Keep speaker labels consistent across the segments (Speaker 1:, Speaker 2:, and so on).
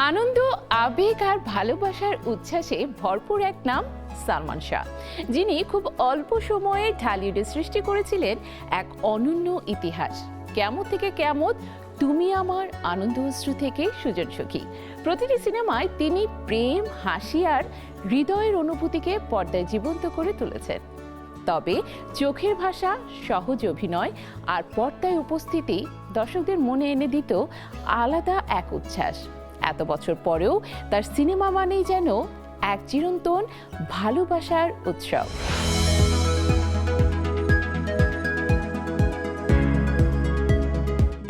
Speaker 1: আনন্দ, আবেগ আর ভালোবাসার উচ্ছ্বাসে ভরপুর এক নাম সালমান শাহ, যিনি খুব অল্প সময়ে ঢালিউডে সৃষ্টি করেছিলেন এক অনন্য ইতিহাস। কেমন থেকে কেমন, তুমি আমার, আনন্দ অশ্রু থেকে সুজন সখী, প্রতিটি সিনেমায় তিনি প্রেম, হাসি আর হৃদয়ের অনুভূতিকে পর্দায় জীবন্ত করে তুলেছেন। তবে চোখের ভাষা, সহজ অভিনয় আর পর্দায় উপস্থিতি দর্শকদের মনে এনে দিত আলাদা এক উচ্ছ্বাস। এত বছর পরেও তার সিনেমা মানেই যেন এক চিরন্তন ভালোবাসার উৎসব।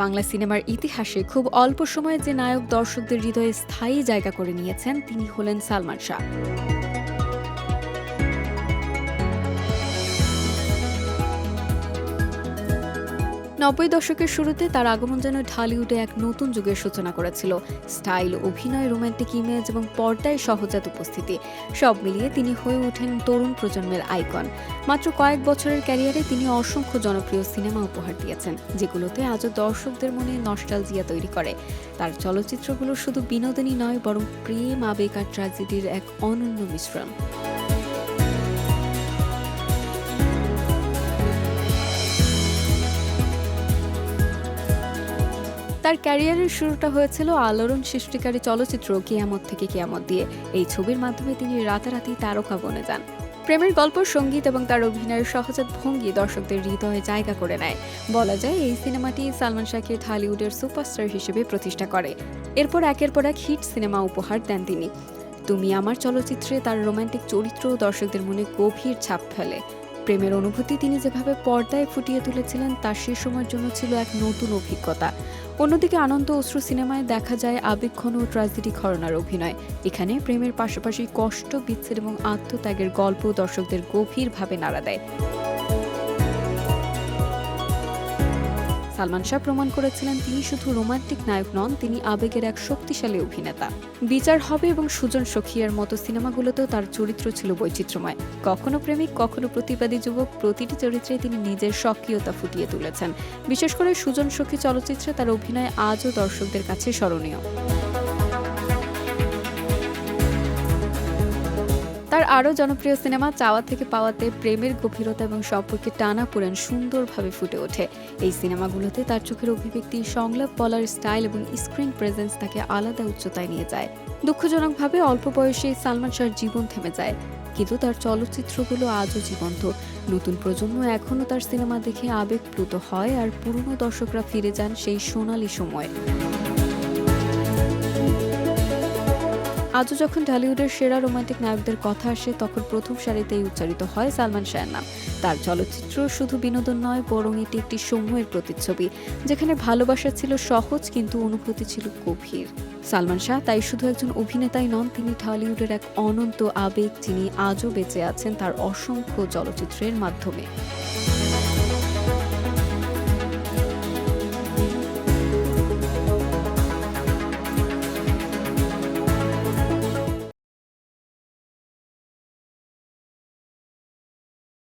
Speaker 2: বাংলা সিনেমার ইতিহাসে খুব অল্প সময়ে যে নায়ক দর্শকদের হৃদয়ে স্থায়ী জায়গা করে নিয়েছেন তিনি হলেন সালমান শাহ। 90 দশকের শুরুতে তার আগমন যেন ঢালিউডে এক নতুন যুগের সূচনা করেছিল। স্টাইল, অভিনয়, রোমান্টিক ইমেজ এবং পর্দায় সহজাত উপস্থিতি সব মিলিয়ে তিনি হয়ে ওঠেন তরুণ প্রজন্মের আইকন। মাত্র কয়েক বছরের ক্যারিয়ারে তিনি অসংখ্য জনপ্রিয় সিনেমা উপহার দিয়েছেন, যেগুলোতে আজও দর্শকদের মনে নস্টালজিয়া তৈরি করে। তার চলচ্চিত্রগুলো শুধু বিনোদনই নয়, বরং প্রেম, আবেগ আর ট্র্যাজেডির এক অনন্য মিশ্রণ। তার ক্যারিয়ারের শুরুটা হয়েছিল আলোড়ন সৃষ্টিকারী চলচ্চিত্র কিয়ামত থেকে কিয়ামত দিয়ে। এই ছবির মাধ্যমে তিনি রাতারাতি তারকা বনে যান। প্রেমের গল্প, সঙ্গীত এবং তার অভিনয়ের সহজাত ভঙ্গি দর্শকদের হৃদয়ে জায়গা করে নেয়। বলা যায় এই সিনেমাটি সালমান শাহকে ঢালিউডের সুপারস্টার হিসেবে প্রতিষ্ঠা করে। এরপর একের পর এক হিট সিনেমা উপহার দেন তিনি। তুমি আমার চলচ্চিত্রে তার রোমান্টিক চরিত্র দর্শকদের মনে গভীর ছাপ ফেলে। প্রেমের অনুভূতি তিনি যেভাবে পর্দায় ফুটিয়ে তুলেছিলেন তা সে সময়ের জন্য ছিল এক নতুন অভিজ্ঞতা। অন্যদিকে আনন্দ অশ্রু সিনেমায় দেখা যায় আবেগঘন ও ট্র্যাজেডি ঘরানার অভিনয়। এখানে প্রেমের পাশাপাশি কষ্ট, বিচ্ছেদ এবং আত্মত্যাগের গল্প দর্শকদের গভীরভাবে নাড়া দেয়। সালমান শাহ প্রমাণ করেছিলেন তিনি শুধু রোমান্টিক নায়ক নন, তিনি আবেগের এক শক্তিশালী অভিনেতা। বিচার হবে এবং সুজন সখিয়ার মতো সিনেমাগুলোতেও তার চরিত্র ছিল বৈচিত্র্যময়। কখনো প্রেমিক, কখনো প্রতিবাদী যুবক, প্রতিটি চরিত্রে তিনি নিজের সক্রিয়তা ফুটিয়ে তুলেছেন। বিশেষ করে সুজন সখী চলচ্চিত্রে তার অভিনয় আজও দর্শকদের কাছে স্মরণীয়। তার আরও জনপ্রিয় সিনেমা চাওয়া থেকে পাওয়াতে প্রেমের গভীরতা এবং সম্পর্কে টানাপোড়েন সুন্দরভাবে ফুটে ওঠে। এই সিনেমাগুলোতে তার চোখের অভিব্যক্তি, সংলাপ বলার স্টাইল এবং স্ক্রিন প্রেজেন্স তাকে আলাদা উচ্চতায় নিয়ে যায়। দুঃখজনকভাবে অল্প বয়সে সালমান শাহর জীবন থেমে যায়, কিন্তু তার চলচ্চিত্রগুলো আজও জীবন্ত। নতুন প্রজন্ম এখনও তার সিনেমা দেখে আবেগপ্লুত হয়, আর পুরনো দর্শকরা ফিরে যান সেই সোনালী সময়ে। আজও যখন ঢালিউডের সেরা রোমান্টিক নায়কদের কথা আসে, তখন প্রথম সারিতেই উচ্চারিত হয় সালমান শাহের নাম। তার চলচ্চিত্র শুধু বিনোদন নয়, বরং এটি একটি সময়ের প্রতিচ্ছবি, যেখানে ভালোবাসা ছিল সহজ কিন্তু অনুভূতি ছিল গভীর। সালমান শাহ তাই শুধু একজন অভিনেতাই নন, তিনি ঢালিউডের এক অনন্ত আবেগ, যিনি আজও বেঁচে আছেন তার অসংখ্য চলচ্চিত্রের মাধ্যমে।